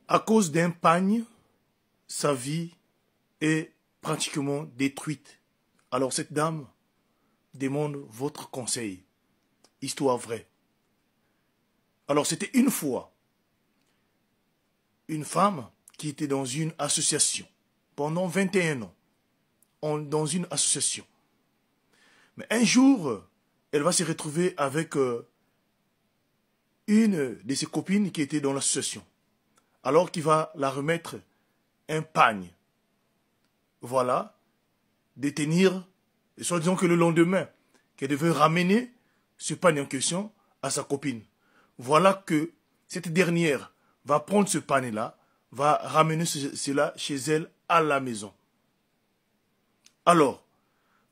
À cause d'un pagne, sa vie est pratiquement détruite. Alors cette dame demande votre conseil. Histoire vraie. Alors c'était une fois une femme qui était dans une association pendant 21 ans. Dans une association. Mais un jour, elle va se retrouver avec une de ses copines qui était dans l'association. Alors qu'il va la remettre un pagne. Voilà, détenir, et soit disant que le lendemain, qu'elle devait ramener ce pagne en question à sa copine. Voilà que cette dernière va prendre ce pagne-là, va ramener cela chez elle à la maison. Alors,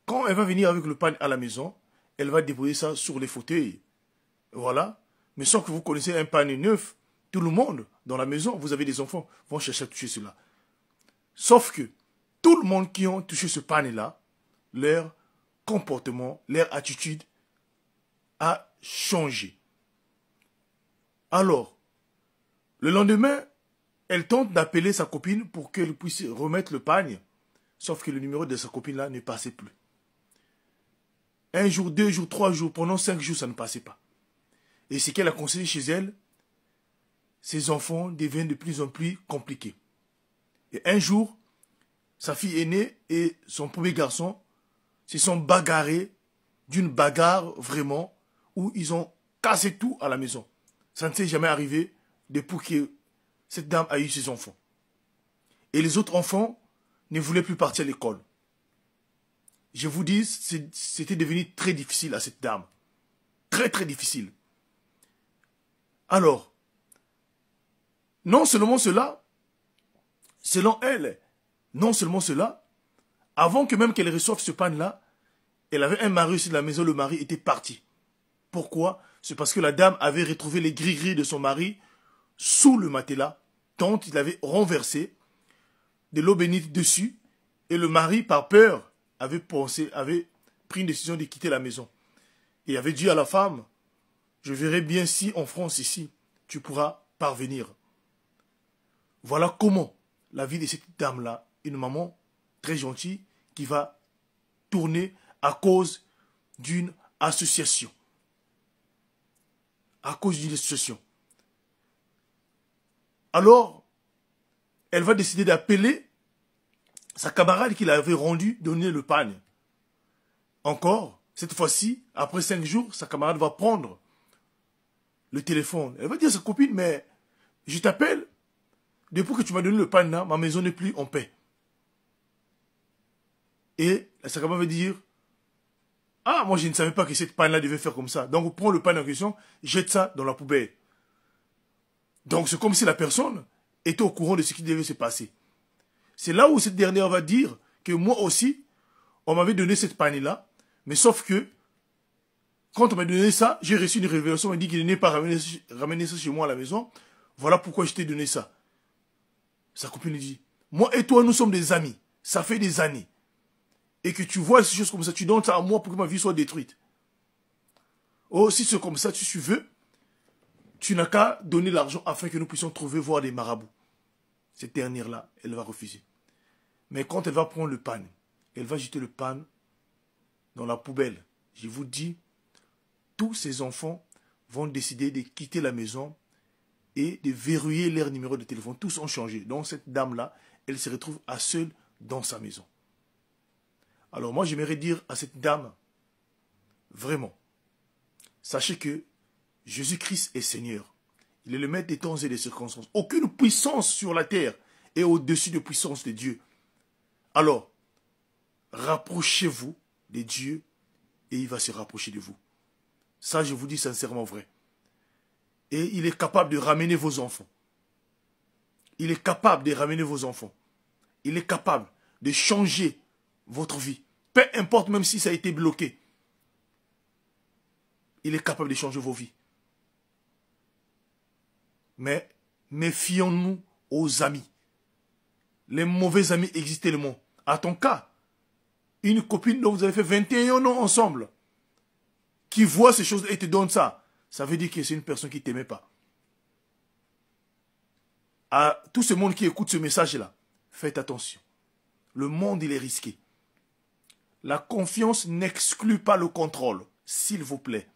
quand elle va venir avec le pagne à la maison, elle va déposer ça sur les fauteuils. Voilà. Mais sans que vous connaissez un pagne neuf, tout le monde dans la maison, vous avez des enfants, vont chercher à toucher cela. Sauf que tout le monde qui ont touché ce pagne-là, leur comportement, leur attitude a changé. Alors, le lendemain, elle tente d'appeler sa copine pour qu'elle puisse remettre le pagne. Sauf que le numéro de sa copine-là ne passait plus. Un jour, 2 jours, 3 jours, pendant 5 jours, ça ne passait pas. Et ce qu'elle a conseillé chez elle, ses enfants deviennent de plus en plus compliqués. Et un jour, sa fille aînée et son premier garçon se sont bagarrés d'une bagarre vraiment où ils ont cassé tout à la maison. Ça ne s'est jamais arrivé depuis que cette dame a eu ses enfants. Et les autres enfants ne voulaient plus partir à l'école. Je vous dis, c'était devenu très difficile à cette dame. Très, très difficile. Alors, non seulement cela, selon elle, non seulement cela, avant que même qu'elle reçoive ce pagne-là, elle avait un mari aussi de la maison, le mari était parti. Pourquoi? C'est parce que la dame avait retrouvé les gris-gris de son mari sous le matelas, dont il avait renversé de l'eau bénite dessus, et le mari, par peur, avait pris une décision de quitter la maison. Et avait dit à la femme, je verrai bien si en France ici, tu pourras parvenir. Voilà comment la vie de cette dame-là, une maman très gentille, qui va tourner à cause d'une association. À cause d'une association. Alors, elle va décider d'appeler sa camarade qui l'avait rendu donner le pagne. Encore, cette fois-ci, après 5 jours, sa camarade va prendre le téléphone. Elle va dire à sa copine, mais je t'appelle, depuis que tu m'as donné le pagne là, ma maison n'est plus en paix. Et sa camarade va dire, ah, moi je ne savais pas que cette pagne-là devait faire comme ça. Donc prends le pagne en question, jette ça dans la poubelle. Donc c'est comme si la personne était au courant de ce qui devait se passer. C'est là où cette dernière va dire que moi aussi, on m'avait donné cette pagne-là, mais sauf que, quand on m'a donné ça, j'ai reçu une révélation, on m'a dit qu'il n'est pas ramené ça chez moi à la maison, voilà pourquoi je t'ai donné ça. Sa copine lui dit, moi et toi, nous sommes des amis, ça fait des années. Et que tu vois ces choses comme ça, tu donnes ça à moi pour que ma vie soit détruite. Oh, si c'est comme ça, tu veux, tu n'as qu'à donner l'argent afin que nous puissions trouver, voir des marabouts. Cette dernière-là, elle va refuser. Mais quand elle va prendre le pagne, elle va jeter le pagne dans la poubelle. Je vous dis, tous ces enfants vont décider de quitter la maison et de verrouiller leur numéro de téléphone. Tous ont changé. Donc cette dame-là, elle se retrouve à seule dans sa maison. Alors moi, j'aimerais dire à cette dame, vraiment, sachez que Jésus-Christ est Seigneur. Il est le maître des temps et des circonstances. Aucune puissance sur la terre est au-dessus de puissance de Dieu. Alors, rapprochez-vous de Dieu et il va se rapprocher de vous. Ça, je vous dis sincèrement vrai. Et il est capable de ramener vos enfants. Il est capable de ramener vos enfants. Il est capable de changer votre vie. Peu importe même si ça a été bloqué. Il est capable de changer vos vies. Mais méfions-nous aux amis. Les mauvais amis existent tellement. À ton cas, une copine dont vous avez fait 21 ans ensemble, qui voit ces choses et te donne ça, ça veut dire que c'est une personne qui ne t'aimait pas. à tout ce monde qui écoute ce message-là, faites attention. Le monde, il est risqué. La confiance n'exclut pas le contrôle. S'il vous plaît,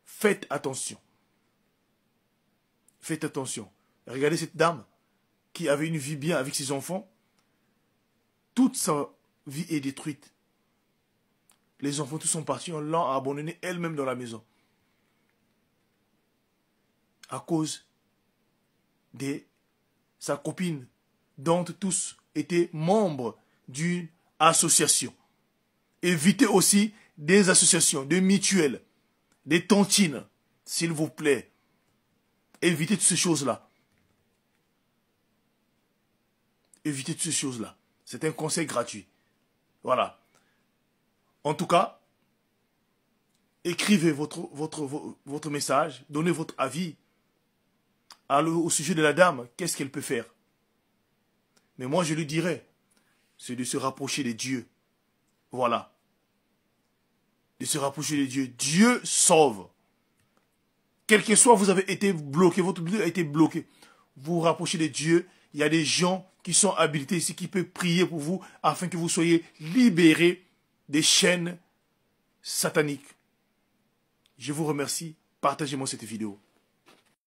faites attention. Faites attention. Regardez cette dame qui avait une vie bien avec ses enfants. Toute sa vie est détruite. Les enfants tous sont partis, on l'a abandonnée elle-même dans la maison. À cause de sa copine, dont tous étaient membres d'une association. Évitez aussi des associations, des mutuelles, des tontines, s'il vous plaît. Évitez toutes ces choses-là. Évitez toutes ces choses-là. C'est un conseil gratuit. Voilà. En tout cas, écrivez votre message, donnez votre avis au sujet de la dame. Qu'est-ce qu'elle peut faire? Mais moi, je lui dirais, c'est de se rapprocher de Dieu. Voilà. De se rapprocher de Dieu. Dieu sauve. Quel que soit, vous avez été bloqué, votre but a été bloqué. Vous vous rapprochez de Dieu. Il y a des gens qui sont habilités ici, qui peuvent prier pour vous, afin que vous soyez libérés des chaînes sataniques. Je vous remercie. Partagez-moi cette vidéo.